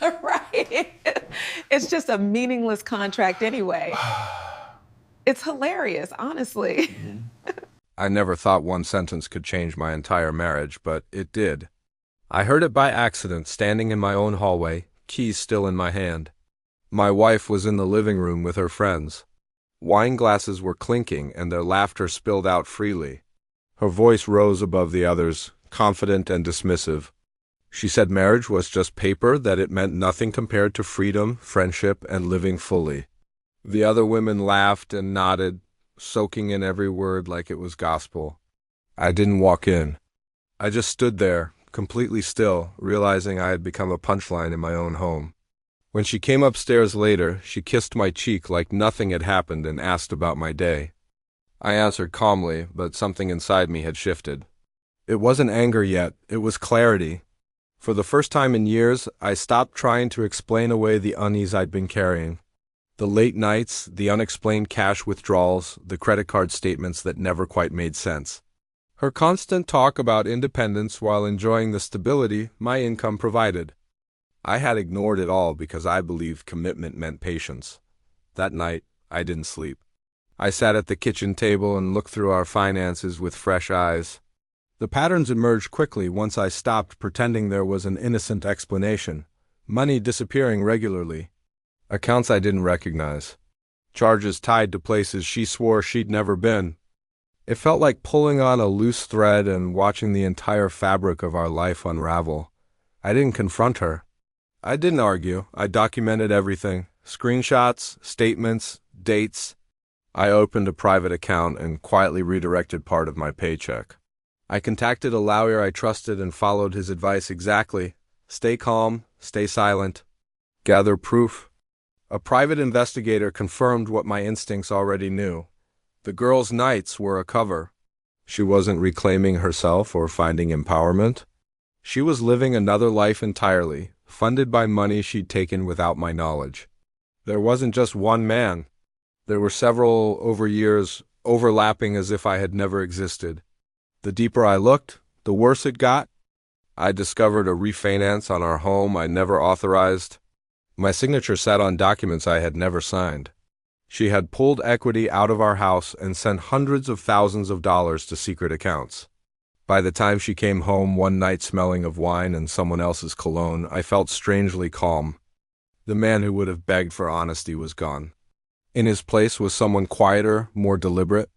Right? It's just a meaningless contract anyway. It's hilarious, honestly. I never thought one sentence could change my entire marriage, but it did. I heard it by accident, standing in my own hallway, keys still in my hand. My wife was in the living room with her friends. Wine glasses were clinking, and their laughter spilled out freely. Her voice rose above the others, confident and dismissive. She said marriage was just paper, that it meant nothing compared to freedom, friendship, and living fully. The other women laughed and nodded, soaking in every word like it was gospel. I didn't walk in. I just stood there, completely still, realizing I had become a punchline in my own home. When she came upstairs later, she kissed my cheek like nothing had happened and asked about my day. I answered calmly, but something inside me had shifted. It wasn't anger yet, it was clarity. For the first time in years, I stopped trying to explain away the unease I'd been carrying. The late nights, the unexplained cash withdrawals, the credit card statements that never quite made sense. Her constant talk about independence while enjoying the stability my income provided. I had ignored it all because I believed commitment meant patience. That night, I didn't sleep. I sat at the kitchen table and looked through our finances with fresh eyes. The patterns emerged quickly once I stopped pretending there was an innocent explanation. Money disappearing regularly. Accounts I didn't recognize. Charges tied to places she swore she'd never been. It felt like pulling on a loose thread and watching the entire fabric of our life unravel. I didn't confront her. I didn't argue. I documented everything. Screenshots, statements, dates. I opened a private account and quietly redirected part of my paycheck. I contacted a lawyer I trusted and followed his advice exactly. Stay calm, stay silent, gather proof. A private investigator confirmed what my instincts already knew. The girl's nights were a cover. She wasn't reclaiming herself or finding empowerment. She was living another life entirely, funded by money she'd taken without my knowledge. There wasn't just one man. There were several over years, overlapping as if I had never existed. The deeper I looked, the worse it got. I discovered a refinance on our home I never authorized. My signature sat on documents I had never signed. She had pulled equity out of our house and sent hundreds of thousands of dollars to secret accounts. By the time she came home one night smelling of wine and someone else's cologne, I felt strangely calm. The man who would have begged for honesty was gone. In his place was someone quieter, more deliberate.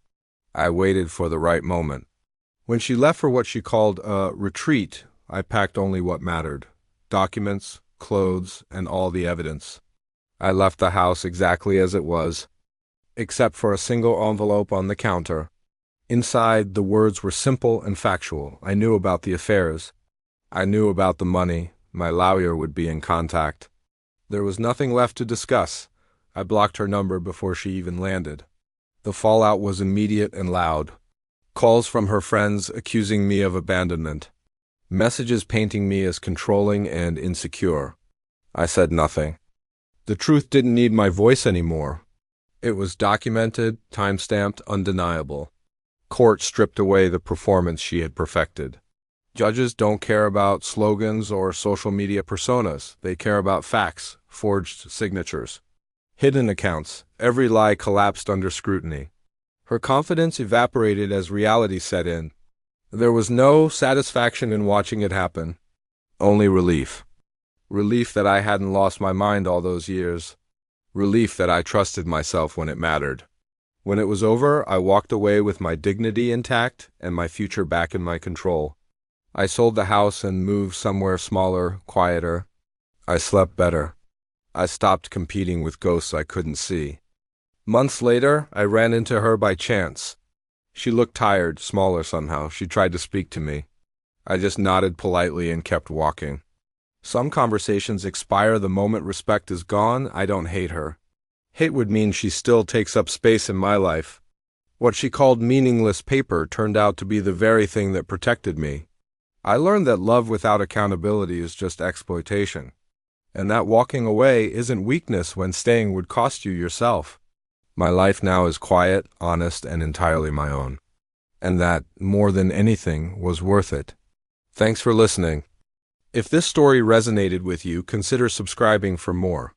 I waited for the right moment. When she left for what she called a retreat, I packed only what mattered: documents, clothes, and all the evidence. I left the house exactly as it was, except for a single envelope on the counter. Inside, the words were simple and factual. I knew about the affairs. I knew about the money. My lawyer would be in contact. There was nothing left to discuss. I blocked her number before she even landed. The fallout was immediate and loud. Calls from her friends accusing me of abandonment. Messages painting me as controlling and insecure. I said nothing. The truth didn't need my voice anymore. It was documented, time-stamped, undeniable. Court stripped away the performance she had perfected. Judges don't care about slogans or social media personas. They care about facts, forged signatures. Hidden accounts. Every lie collapsed under scrutiny. Her confidence evaporated as reality set in. There was no satisfaction in watching it happen. Only relief. Relief that I hadn't lost my mind all those years. Relief that I trusted myself when it mattered. When it was over, I walked away with my dignity intact and my future back in my control. I sold the house and moved somewhere smaller, quieter. I slept better. I stopped competing with ghosts I couldn't see. Months later, I ran into her by chance. She looked tired, smaller somehow. She tried to speak to me. I just nodded politely and kept walking. Some conversations expire the moment respect is gone. I don't hate her. Hate would mean she still takes up space in my life. What she called meaningless paper turned out to be the very thing that protected me. I learned that love without accountability is just exploitation, and that walking away isn't weakness when staying would cost you yourself. My life now is quiet, honest, and entirely my own, and that, more than anything, was worth it. Thanks for listening. If this story resonated with you, consider subscribing for more.